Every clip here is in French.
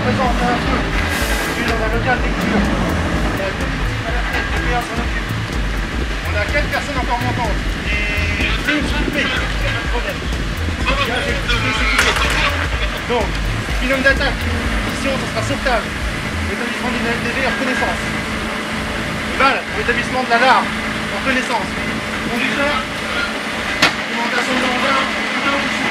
présent, on a un feu. Je suis dans un local lecture. Il y a 2 petites malades qui s'en occupent. On a 4 personnes encore montantes. Et une soupée, il n'y a pas de problème. Là, j'ai expliqué. Donc, binôme d'attaque, mission, ce sera sauvetage. Établissement d'une LDV, reconnaissance. Val, établissement de l'alarme, reconnaissance. Conducteur, documentation de l'engin, tout au dessus.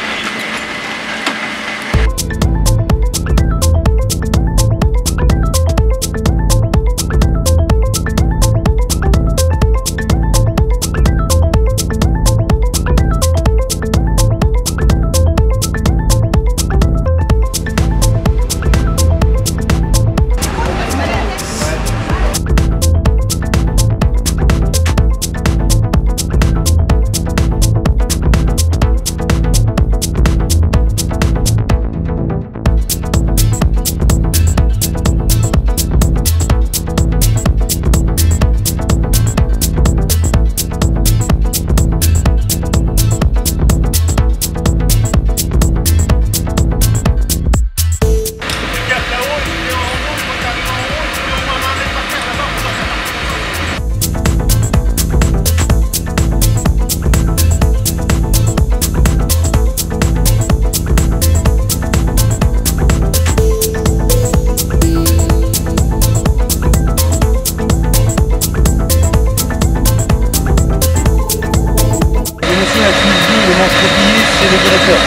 C'est le directeur.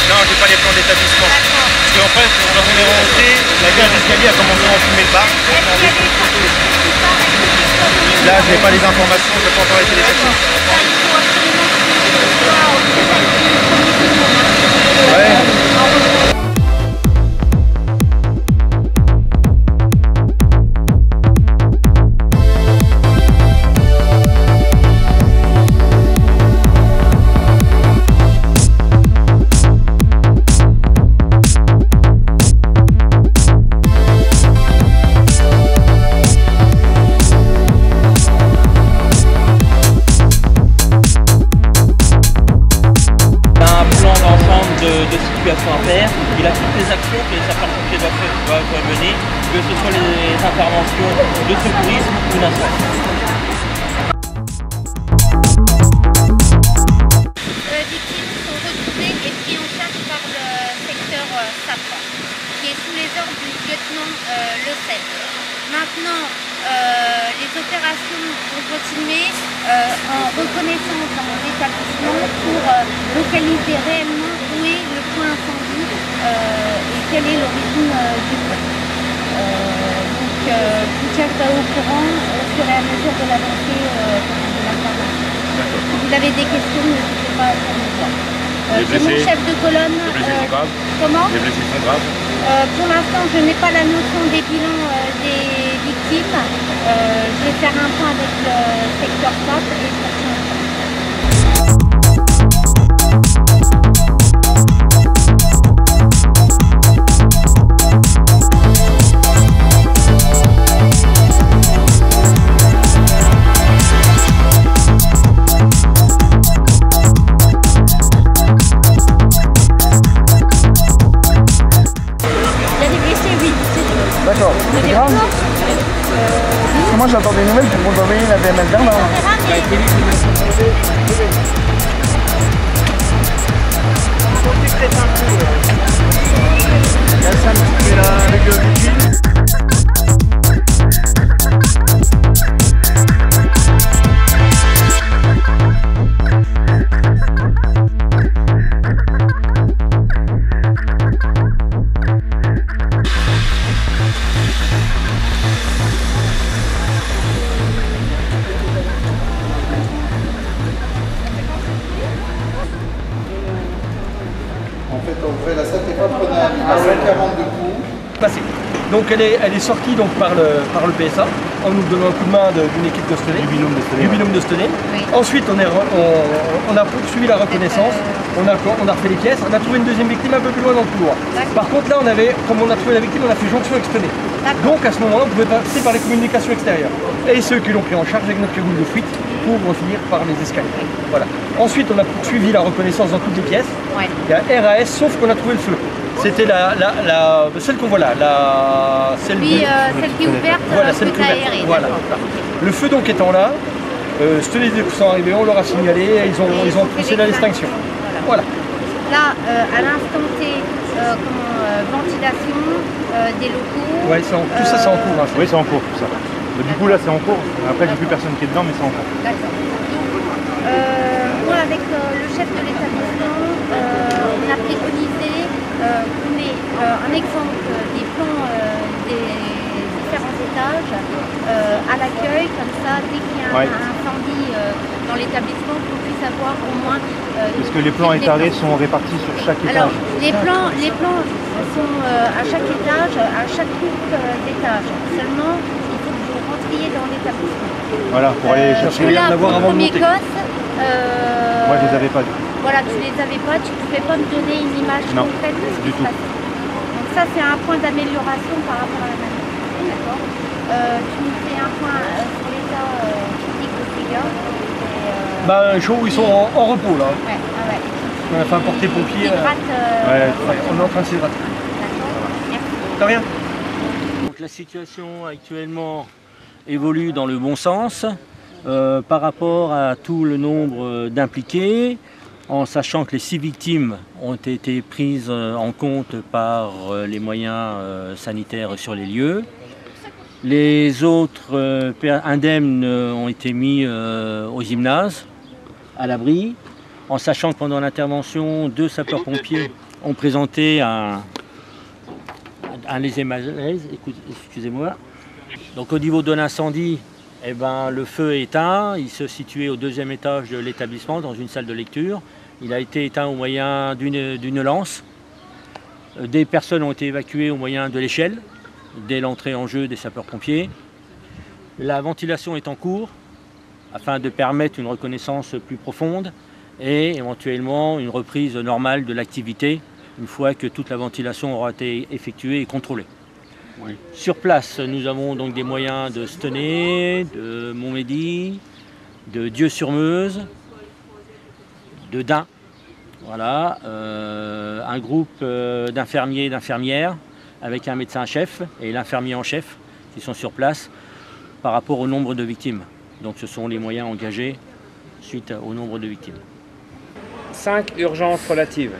Non, j'ai pas les plans d'établissement. Parce qu'en fait, quand on est rentré, la cage d'escalier a commencé à enfumer le bar. Là, je n'ai pas les informations, je n'ai pas encore été détecté. Ouais. De situation à faire, il a toutes les actions que les sapeurs-pompiers doivent mener, que ce soit les interventions de secourisme ou d'incendie. Les victimes sont retrouvées et prises en charge par le secteur SAP, qui est sous les ordres du lieutenant Le Sept. Maintenant, les opérations vont continuer en reconnaissance dans l'établissement pour localiser réellement où est le point incendie et quelle est l'origine du feu. Donc, vous tiendrez au courant au fur et à mesure de l'avancée de l'intervention. Si vous avez des questions, n'hésitez pas à faire nous voir. C'est mon chef de colonne. Les blessés sont graves. Comment? Les blessés sont graves. Pour l'instant, je n'ai pas la notion des bilans des victimes. Je vais faire un point avec le secteur SAP et D'accord. C'est grave. Moi j'attends des nouvelles pour vous envoyer la VML Berlin. Il y a Sam qui est là avec le vigile. En fait, on fait la salle n'est pas prenable, il a 5 amendes de coups. Passé. Donc elle est sortie donc, par le PSA en nous donnant un coup de main d'une équipe de Stenay. Du binôme de Stenay. Oui. Ensuite on a poursuivi la reconnaissance, on a refait les pièces, on a trouvé une deuxième victime un peu plus loin dans le couloir. Par contre là comme on a trouvé la victime, on a fait jonction avec Stenay. Donc à ce moment-là on pouvait passer par les communications extérieures. Et ceux qui l'ont pris en charge avec notre cagoule de fuite pour finir par les escaliers. Voilà. Ensuite, on a poursuivi la reconnaissance dans toutes les pièces. Ouais. Il y a RAS, sauf qu'on a trouvé le feu. C'était celle qu'on voit là, celle Oui, celle qui est ouverte, voilà, celle qui est ouverte. aérée. Voilà. Le feu donc étant là, les deux sont arrivés, on leur a signalé, et ils ont procédé à l'extinction. Voilà. Là, à l'instant T, ventilation des locaux. Ouais, tout ça c'est en cours. Hein, oui, c'est en cours tout ça. Du coup là c'est en cours. Après il n'y a plus personne qui est dedans mais c'est en cours. D'accord. Donc, moi avec le chef de l'établissement, on a préconisé qu'on ait un exemple des plans des différents étages à l'accueil, comme ça, dès qu'il y a un incendie dans l'établissement, qu'on puisse avoir au moins... Parce que les plans étalés sont répartis sur chaque étage. Alors, les plans sont à chaque étage, à chaque coupe d'étage. Seulement, il faut que vous rentriez dans l'établissement. Voilà, pour aller chercher. Là, pour le premier gosse, moi je les avais pas. Voilà, tu les avais pas, tu ne pouvais pas me donner une image concrète de ce qui se passait. Donc ça, c'est un point d'amélioration par rapport à la manière. D'accord. Tu nous fais un point sur l'état physique de ces gars. Chaud, ils sont en repos là. Ouais, ouais. On a fait un porté-pompier. On est en train de s'hydrater. D'accord. Merci. De rien. Donc la situation actuellement évolue dans le bon sens par rapport à tout le nombre d'impliqués, en sachant que les 6 victimes ont été prises en compte par les moyens sanitaires sur les lieux. Les autres indemnes ont été mis au gymnase, à l'abri, en sachant que pendant l'intervention, 2 sapeurs-pompiers ont présenté un léger malaise. Excusez-moi. Donc au niveau de l'incendie, le feu est éteint. Il se situait au 2e étage de l'établissement, dans une salle de lecture. Il a été éteint au moyen d'une lance. Des personnes ont été évacuées au moyen de l'échelle, dès l'entrée en jeu des sapeurs-pompiers. La ventilation est en cours, afin de permettre une reconnaissance plus profonde et éventuellement une reprise normale de l'activité, une fois que toute la ventilation aura été effectuée et contrôlée. Oui. Sur place, nous avons donc des moyens de Stenay, de Montmédy, de Dieu-sur-Meuse, de Dain. Voilà, un groupe d'infirmiers et d'infirmières avec un médecin-chef et l'infirmier en chef qui sont sur place par rapport au nombre de victimes. Donc ce sont les moyens engagés suite au nombre de victimes. 5 urgences relatives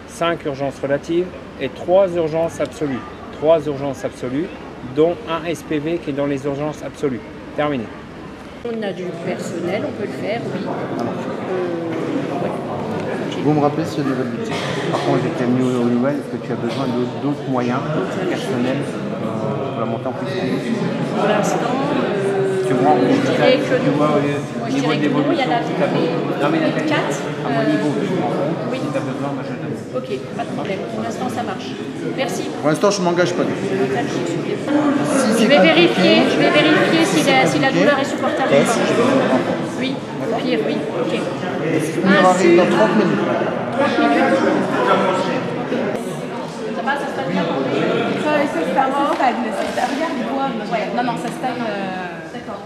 et 3 urgences absolues. 3 urgences absolues, dont un SPV qui est dans les urgences absolues. Terminé. On a du personnel, on peut le faire, oui. Vous me rappelez ce niveau de budget. Par contre, j'étais venu aux nouvelles. Est-ce que tu as besoin d'autres moyens personnels pour la montée en puissance? Pour l'instant, tu vois, je dirais que non. Il y a la 4 à mon niveau, oui. si tu as besoin, moi je donne. Ok, pas de problème. Pour l'instant, ça marche. Merci. Pour l'instant, je ne m'engage pas. Je vais vérifier si la douleur est supportable. Oui, au pire, oui. Ok. On arrive dans 30 minutes. 30 minutes. Ça va, ça se passe bien? Ça stagne. Regarde, il boit. Ouais, non, ça stagne. D'accord.